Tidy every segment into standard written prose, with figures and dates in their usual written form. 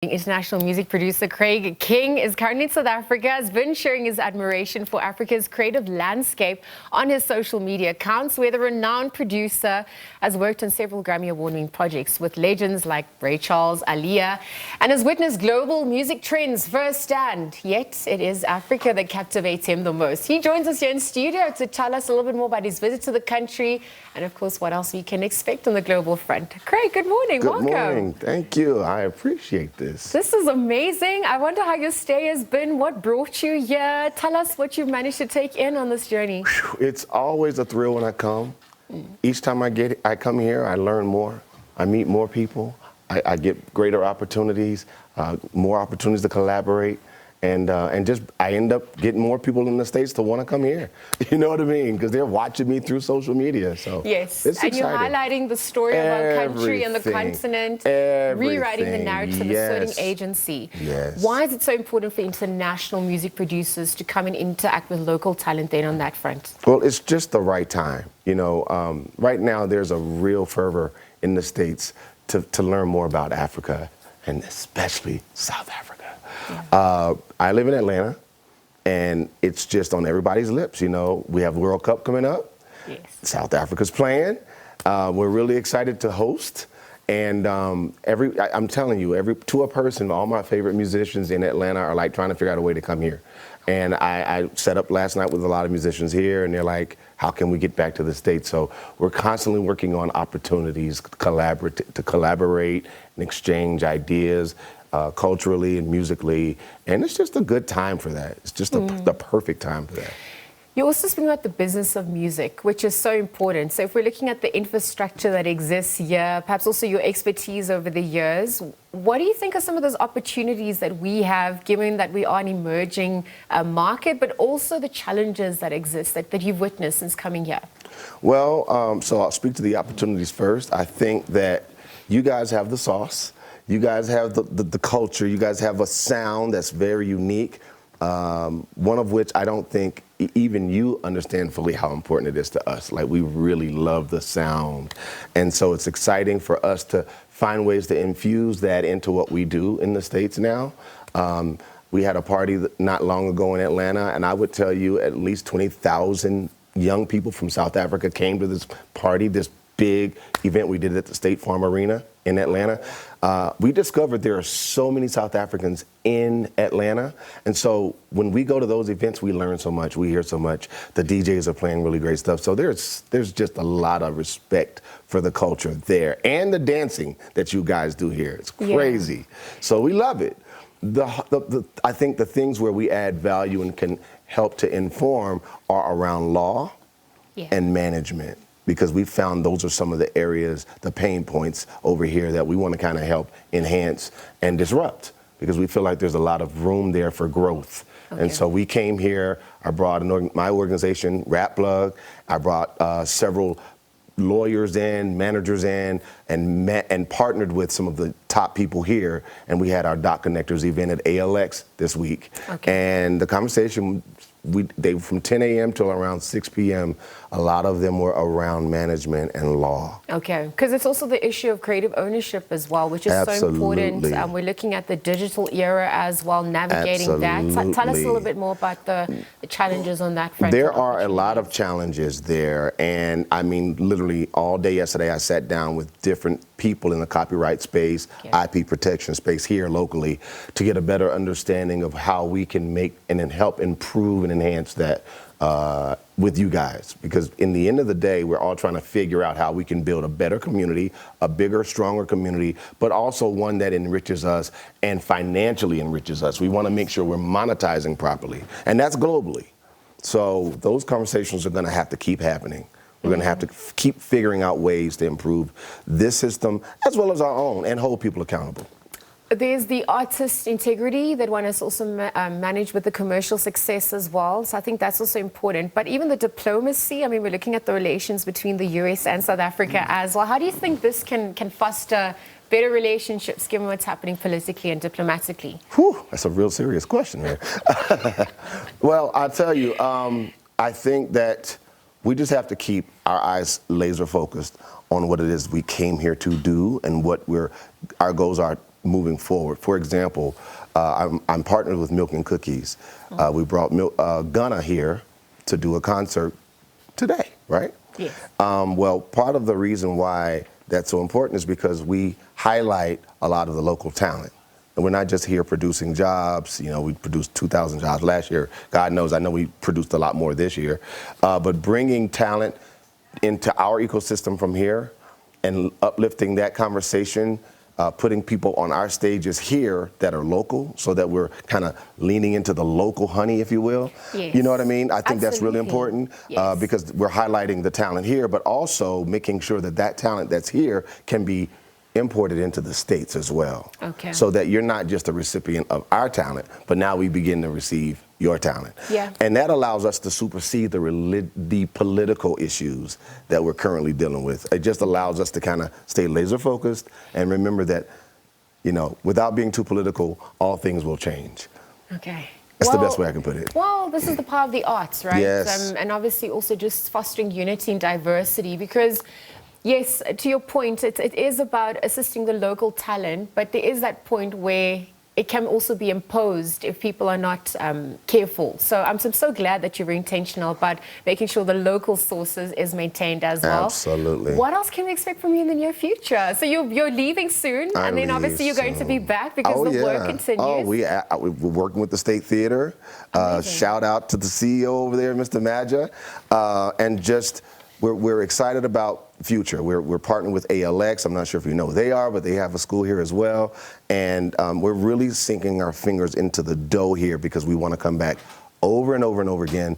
International music producer Craig King is currently in South Africa, has been sharing his admiration for Africa's creative landscape on his social media accounts, where the renowned producer has worked on several Grammy Award-winning projects with legends like Ray Charles, Aaliyah, and has witnessed global music trends firsthand. Yet it is Africa that captivates him the most. He joins us here in studio to tell us a little bit more about his visit to the country and, of course, what else we can expect on the global front. Craig, good morning. Good Welcome. morning. Thank you. I appreciate this. This is amazing. I wonder how your stay has been. What brought you here? Tell us what you've managed to take in on this journey. It's always a thrill when I come. Each time I come here, I learn more. I meet more people. I get greater opportunities, more opportunities to collaborate. And just I end up getting more people in the States to want to come here. You know what I mean? Because they're watching me through social media. So yes, it's and exciting. You're highlighting the story of our country and the continent, rewriting the narrative of the Sorting Agency. Yes. Why is it so important for international music producers to come and interact with local talent then on that front? Well, it's just the right time. You know, right now there's a real fervor in the States to learn more about Africa, and especially South Africa. Yeah. I live in Atlanta, and it's just on everybody's lips. You know, we have World Cup coming up. Yes. South Africa's playing. We're really excited to host. And I'm telling you, to a person, all my favorite musicians in Atlanta are like trying to figure out a way to come here. And I set up last night with a lot of musicians here, and they're like, how can we get back to the States? So we're constantly working on opportunities to collaborate and exchange ideas culturally and musically. And it's just a good time for that. It's just the perfect time for that. You're also speaking about the business of music, which is so important. So if we're looking at the infrastructure that exists here, perhaps also your expertise over the years, what do you think are some of those opportunities that we have, given that we are an emerging market, but also the challenges that exist that you've witnessed since coming here? Well, so I'll speak to the opportunities first. I think that you guys have the sauce. You guys have the culture. You guys have a sound that's very unique, one of which I don't think even you understand fully how important it is to us. Like, we really love the sound. And so it's exciting for us to find ways to infuse that into what we do in the States now. We had a party not long ago in Atlanta, and I would tell you at least 20,000 young people from South Africa came to this party, this big event we did at the State Farm Arena in Atlanta. We discovered there are so many South Africans in Atlanta. And so when we go to those events, we learn so much, we hear so much. The DJs are playing really great stuff. So there's just a lot of respect for the culture there and the dancing that you guys do here. It's crazy. Yeah. So we love it. I think the things where we add value and can help to inform are around law and management, because we found those are some of the areas, the pain points over here that we want to kind of help enhance and disrupt, because we feel like there's a lot of room there for growth. Okay. And so we came here, I brought my organization, Rap Plug, I brought several lawyers in, managers in, and partnered with some of the top people here, and we had our Dot Connectors event at ALX this week. Okay. And the conversation, they from 10 a.m. till around 6 p.m., a lot of them were around management and law. Okay, because it's also the issue of creative ownership as well, which is so important. We're looking at the digital era as well, navigating that. Tell us a little bit more about the challenges on that front. There are a lot of challenges there, and I mean, literally all day yesterday I sat down with different people in the copyright space, IP protection space here locally, to get a better understanding of how we can make and then help improve and enhance that with you guys. Because in the end of the day, we're all trying to figure out how we can build a better community, a bigger, stronger community, but also one that enriches us and financially enriches us. We want to make sure we're monetizing properly, and that's globally. So those conversations are going to have to keep happening. We're going to have to keep figuring out ways to improve this system as well as our own and hold people accountable. There's the artist integrity that one has also managed with the commercial success as well. So I think that's also important. But even the diplomacy, I mean, we're looking at the relations between the US and South Africa as well. How do you think this can foster better relationships given what's happening politically and diplomatically? Whew, that's a real serious question there. Well, I'll tell you, I think that we just have to keep our eyes laser focused on what it is we came here to do and what our goals are moving forward. For example, I'm partnered with Milk and Cookies. We brought Gunna here to do a concert today, right? Yes. Well, part of the reason why that's so important is because we highlight a lot of the local talent. And we're not just here producing jobs. You know, we produced 2,000 jobs last year. God knows, I know we produced a lot more this year. But bringing talent into our ecosystem from here and uplifting that conversation, putting people on our stages here that are local, so that we're kind of leaning into the local honey, if you will. Yes. You know what I mean? I think that's really Absolutely. important Yes. because we're highlighting the talent here, but also making sure that that talent that's here can be imported into the States as well. Okay. So that you're not just a recipient of our talent, but now we begin to receive your talent. Yeah. And that allows us to supersede the political issues that we're currently dealing with. It just allows us to kind of stay laser focused and remember that, you know, without being too political, all things will change. Okay. That's the best way I can put it. Well, this is the power of the arts, right? Yes. And obviously also just fostering unity and diversity, because yes, to your point, it is about assisting the local talent, but there is that point where it can also be imposed if people are not careful. So I'm so glad that you're intentional about making sure the local sources is maintained as well. Absolutely. What else can we expect from you in the near future? So you're leaving soon, and then obviously you're going to be back because the work continues. Oh, we're working with the State Theater. Shout out to the CEO over there, Mr. Madja. And just, we're excited about the future. We're partnering with ALX. I'm not sure if you know who they are, but they have a school here as well. And we're really sinking our fingers into the dough here because we want to come back over and over and over again.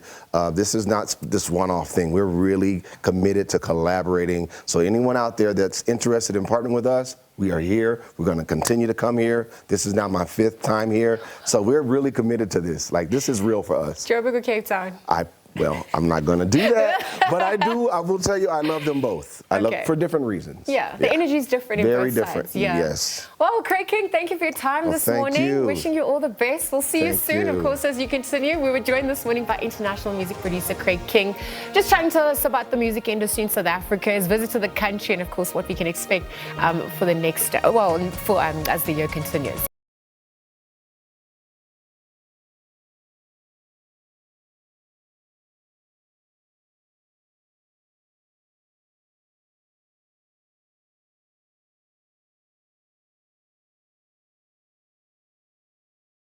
This is not this one-off thing. We're really committed to collaborating. So anyone out there that's interested in partnering with us, we are here. We're going to continue to come here. This is now my 5th time here. So we're really committed to this. Like, this is real for us. Joburg or Cape Town? Well, I'm not going to do that, but I will tell you, I love them both. I love for different reasons. Yeah, the energy is different in Very both different, sides. Yeah. yes. Well, Craig King, thank you for your time this thank morning. you. Wishing you all the best. We'll see you Thank soon, of you. course, as you continue. We were joined this morning by international music producer Craig King, just trying to tell us about the music industry in South Africa, his visit to the country, and of course what we can expect for the next, as the year continues.